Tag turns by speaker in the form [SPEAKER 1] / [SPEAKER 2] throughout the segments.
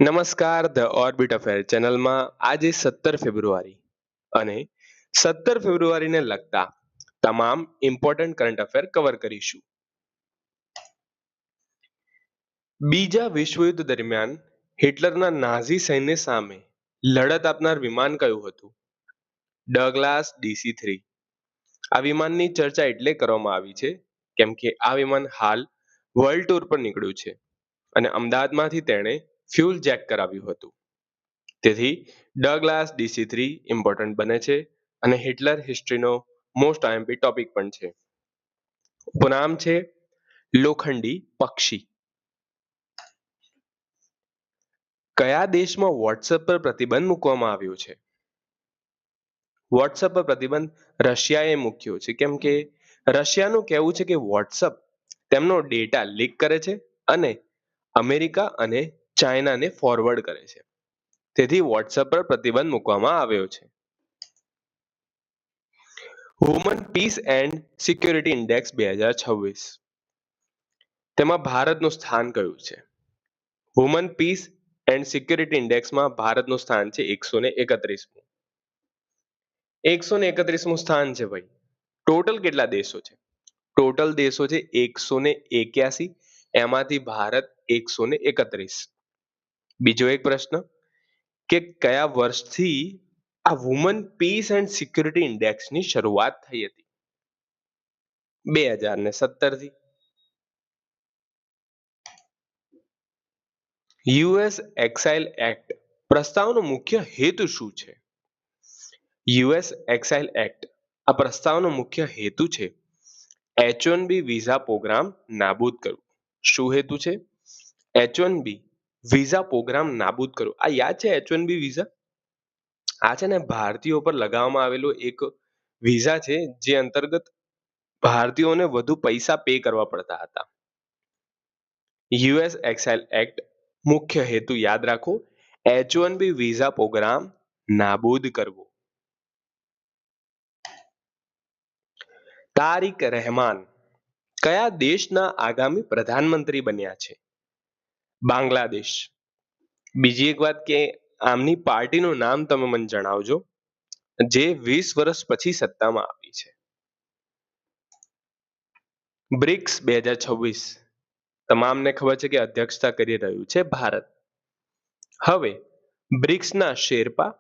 [SPEAKER 1] નમસ્કાર the orbit affair ચેનલમાં આજે 17 ફેબ્રુઆરી અને 17 ફેબ્રુઆરીને લગતા તમામ ઇમ્પોર્ટન્ટ કરંટ અફેર કવર કરીશું. બીજા વિશ્વયુદ્ધ દરમિયાન હિટલરના નાઝી સૈન્ય સામે લડત આપનાર વિમાન કયું હતું? ડગલાસ DC-3. આ વિમાનની ચર્ચા એટલે કરવામાં આવી છે કેમ કે આ વિમાન હાલ વર્લ્ડ ટૂર પર નીકળ્યું છે અને અમદાવાદમાંથી તેણે ફ્યુલ જેક કરાવ્યું હતું. તેથી ડગલાસ DC-3 ઇમ્પોર્ટન્ટ બને છે અને હિટલર હિસ્ટ્રીનો મોસ્ટ આઈએમપી ટોપિક પણ છે. ઉપનામ છે લોખંડી પક્ષી. કયા દેશમાં વોટ્સએપ પર પ્રતિબંધ મૂકવામાં આવ્યો છે? વોટ્સએપ પર પ્રતિબંધ રશિયાએ મૂક્યો છે કેમ કે રશિયાનું કહેવું છે કે વોટ્સએપ તેમનો ડેટા લીક કરે છે અને અમેરિકા અને ચાઇનાને ફોરવર્ડ કરે છે. તેથી વોટ્સએપ પર પ્રતિબંધ મૂકવામાં આવ્યો છે. Woman peace and security index 2026. તેમાં ભારતનું સ્થાન કયું છે? વુમન પીસ એન્ડ સિક્યોરિટી ઇન્ડેક્સમાં ભારતનું સ્થાન છે 131મું. 131મું સ્થાન છે ભાઈ. ટોટલ કેટલા દેશો છે? ટોટલ દેશો છે 181, એમાંથી ભારત 131. બીજો એક પ્રશ્ન કે કયા વર્ષથી આ વુમન પીસ એન્ડ સિક્યોરિટી ઇન્ડેક્સની શરૂઆત થઈ હતી? 2017થી. યુએસ એક્સાઇલ એક્ટ પ્રસ્તાવનો મુખ્ય હેતુ શું છે? યુએસ એક્સાઇલ એક્ટ આ પ્રસ્તાવનો મુખ્ય હેતુ છે H-1B વિઝા પ્રોગ્રામ નાબૂદ કરવું. શું હેતુ છે? H-1B વિઝા પ્રોગ્રામ નાબૂદ કરવું. આ યાદ છે H-1B વિઝા? આ છે ને ભારતીયો પર લગાવવામાં આવેલો એક વિઝા છે જે અંતર્ગત ભારતીયોને વધુ પૈસા પે કરવા પડતા હતા. યુએસ એક્સાઇલ એક્ટ મુખ્ય હેતુ યાદ રાખો, H-1B વિઝા પ્રોગ્રામ નાબૂદ કરવો. તારિક રહેમાન કયા દેશના આગામી પ્રધાનમંત્રી બન્યા છે? બાંગ્લાદેશ. બીજી એક વાત કે આમની પાર્ટીનું નામ તમે મને જણાવજો જે 20 વર્ષ પછી સત્તામાં આવી છે. બ્રિક્સ 2026 તમામને ખબર છે કે અધ્યક્ષતા કરી રહ્યું છે ભારત. હવે બ્રિક્સના શેરપા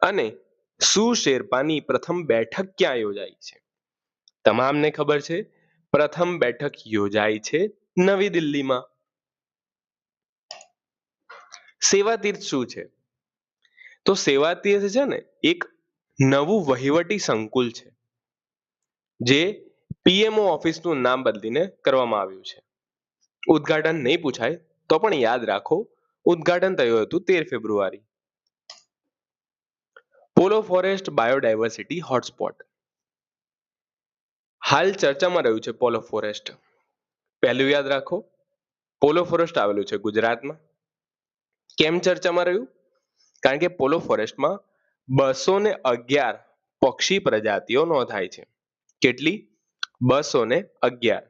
[SPEAKER 1] અને સુશેરપાની પ્રથમ બેઠક ક્યાં યોજાઈ છે? તમામને ખબર છે પ્રથમ બેઠક યોજાઈ છે નવી દિલ્હીમાં. સેવા તીર્થ શું છે? તો સેવા તીર્થ છે ને એક નવું વહીવટી સંકુલ છે જે પીએમઓ ઓફિસનું નામ બદલીને કરવામાં આવ્યું છે. ઉદ્ઘાટન નહીં પૂછાય તો પણ યાદ રાખો, ઉદ્ઘાટન થયું હતું 13 ફેબ્રુઆરી. પોલો ફોરેસ્ટ બાયોડાયવર્સિટી હોટસ્પોટ હાલ ચર્ચામાં રહ્યું છે પોલો ફોરેસ્ટ. પહેલું યાદ રાખો, પોલો ફોરેસ્ટ આવેલું છે ગુજરાતમાં. કેમ ચર્ચામાં રહ્યું? કારણ કે પોલો ફોરેસ્ટમાં 211 પક્ષી પ્રજાતિઓ નોંધાય છે. કેટલી? 211.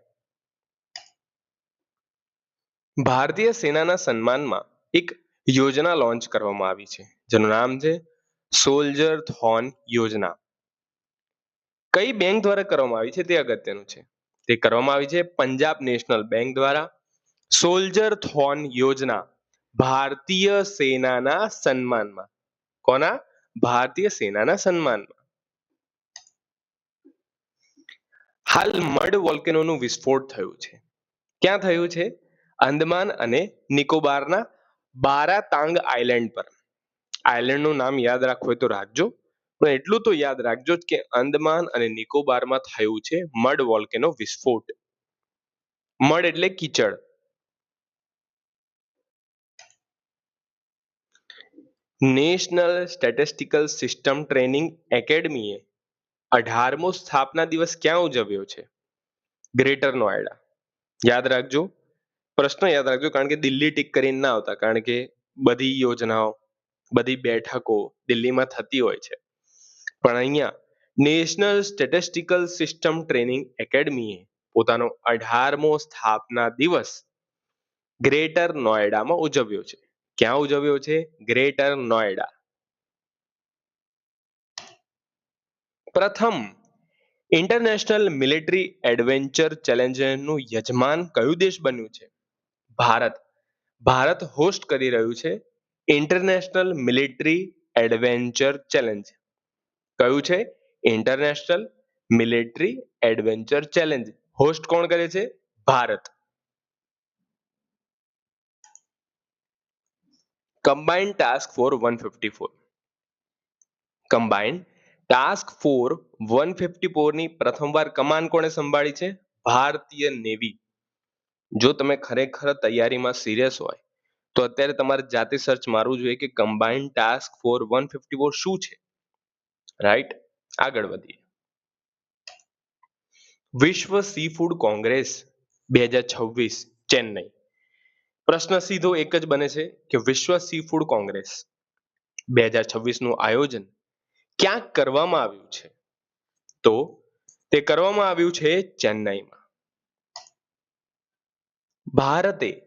[SPEAKER 1] ભારતીય સેનાના સન્માનમાં એક યોજના લોન્ચ કરવામાં આવી છે જેનું નામ છે સોલ્જર થોન યોજના. કઈ બેંક દ્વારા કરવામાં આવી છે તે અગત્યનું છે. તે કરવામાં આવી છે પંજાબ નેશનલ બેંક દ્વારા. સોલ્જર થોન યોજના ભારતીય સેનાના સન્માનમાં. કોના? ભારતીય સેનાના સન્માનમાં. હાલ મડ વોલ્કેનોનું વિસ્ફોટ થયું છે. ક્યાં થયું છે? અંદમાન અને નિકોબારના બારાતાંગ આઇલેન્ડ પર. આઇલેન્ડનું નામ યાદ રાખવું હોય તો રાખજો, પણ એટલું તો યાદ રાખજો જ કે અંદમાન અને નિકોબારમાં થયું છે મડ વોલ્કેનો વિસ્ફોટ. મડ એટલે કીચડ. નેશનલ સ્ટેટિસ્ટિકલ સિસ્ટમ ટ્રેનિંગ એકેડમીએ 18મો સ્થાપના દિવસ ક્યાં ઉજવ્યો છે? ગ્રેટર નોએડા. યાદ રાખજો, પ્રશ્ન યાદ રાખજો, કારણ કે દિલ્હી ટીક કરીને ના આવતા, કારણ કે બધી યોજનાઓ, બધી બેઠકો દિલ્હીમાં થતી હોય છે. પણ અહીંયા નેશનલ સ્ટેટિસ્ટિકલ સિસ્ટમ ટ્રેનિંગ એકેડમીએ પોતાનો 18મો સ્થાપના દિવસ ગ્રેટર નોએડામાં ઉજવ્યો છે. ક્યાં ઉજવ્યો છે? ગ્રેટર નોએડા. પ્રથમ ઇન્ટરનેશનલ મિલિટરી એડવેન્ચર ચેલેન્જનું યજમાન કયું દેશ બન્યું છે? ભારત. ભારત હોસ્ટ કરી રહ્યું છે ઇન્ટરનેશનલ મિલિટરી એડવેન્ચર ચેલેન્જ. કયું છે? International military adventure challenge. Host કોણ કરે છે? ભારત. Combined task force 154. Combined task force 154 ની પ્રથમવાર કમાન કોણે સંભાળી છે? ભારતીય નેવી. જો તમે ખરેખર તૈયારીમાં સિરિયસ હોય તો અત્યારે તમારે જાતે સર્ચ મારવું જોઈએ કે કમ્બાઇન્ડ ટાસ્ક ફોર 154 શું છે. રાઈટ. આગળ વધીએ. વિશ્વ સી ફૂડ કોંગ્રેસ 2026 ચેન્નઈ. પ્રશ્ન સીધો એક જ બને છે કે વિશ્વ સી ફૂડ કોંગ્રેસ 2026 નું આયોજન ક્યાંક કરવામાં આવ્યું છે? તો તે કરવામાં આવ્યું છે ચેન્નઈમાં. ભારતે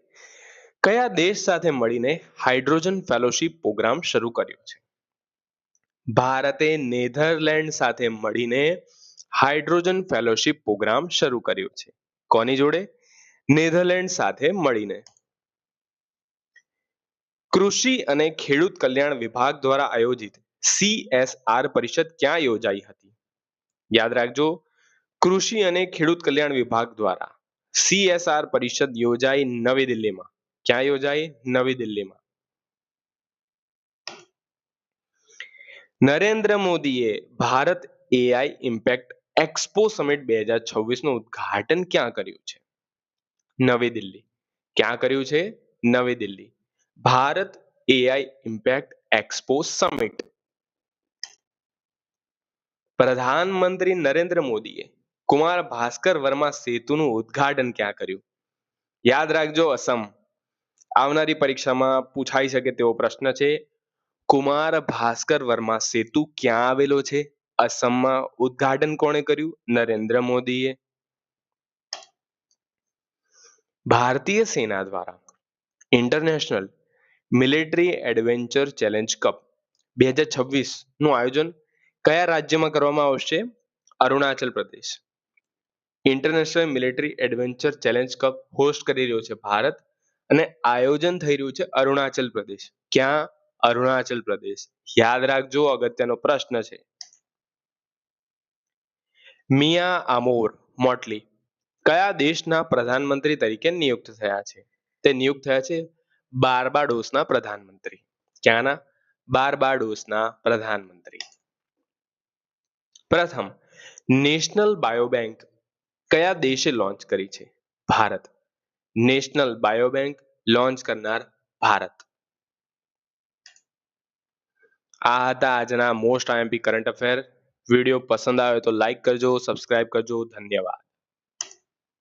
[SPEAKER 1] કયા દેશ સાથે મળીને હાઇડ્રોજન ફેલોશિપ પ્રોગ્રામ શરૂ કર્યો છે? ભારતે નેધરલેન્ડ સાથે મળીને હાઇડ્રોજન ફેલોશિપ પ્રોગ્રામ શરૂ કર્યો છે. કોની જોડે? નેધરલેન્ડ સાથે મળીને. કૃષિ અને ખેડૂત કલ્યાણ વિભાગ દ્વારા આયોજિત CSR પરિષદ ક્યાં યોજાઈ હતી? યાદ રાખજો, કૃષિ અને ખેડૂત કલ્યાણ વિભાગ દ્વારા CSR પરિષદ યોજાઈ નવી દિલ્હીમાં. ક્યાં યોજાઈ? નવી દિલ્હીમાં. નરેન્દ્ર મોદીએ Bharat AI impact expo summit 2026 નું ઉદ્ઘાટન ક્યાં કર્યું છે? નવી દિલ્હી. ક્યાં કર્યું છે? નવી Delhi. Bharat AI impact expo summit. પ્રધાનમંત્રી નરેન્દ્ર મોદીએ કુમાર ભાસ્કર વર્મા સેતુનું ઉદ્ઘાટન ક્યાં કર્યું? યાદ રાખજો, અસમ. આવનારી પરીક્ષામાં પૂછાઈ શકે તેવો પ્રશ્ન છે. કુમાર ભાસ્કર વર્મા સેતુ ક્યાં આવેલો છે? અસમમાં. ઉદ્ઘાટન કોણે કર્યું? નરેન્દ્ર મોદીએ. ભારતીય સેના દ્વારા international military adventure challenge cup 2026 નું આયોજન કયા રાજ્યમાં કરવામાં આવશે? Arunachal Pradesh. International military adventure challenge cup host કરી રહ્યો છે ભારત અને આયોજન થઈ રહ્યું છે અરુણાચલ પ્રદેશ. ક્યાં? અરુણાચલ પ્રદેશ. યાદ રાખજો, અગત્યનો પ્રશ્ન છે. મિયા આમોર મોટલી કયા દેશના પ્રધાનમંત્રી તરીકે નિયુક્ત થયા છે? તે નિયુક્ત થયા છે બાર્બાડોસના પ્રધાનમંત્રી. ક્યાંના? બાર્બાડોસના પ્રધાનમંત્રી. પ્રથમ નેશનલ બાયોબેંક કયા દેશે લોન્ચ કરી છે? ભારત. નેશનલ બાયોબેંક લોન્ચ કરનાર ભારત. આ હતા આજના most IMP current affair. Video પસંદ આવ્યો તો લાઈક કરજો, સબસ્ક્રાઇબ કરજો. ધન્યવાદ.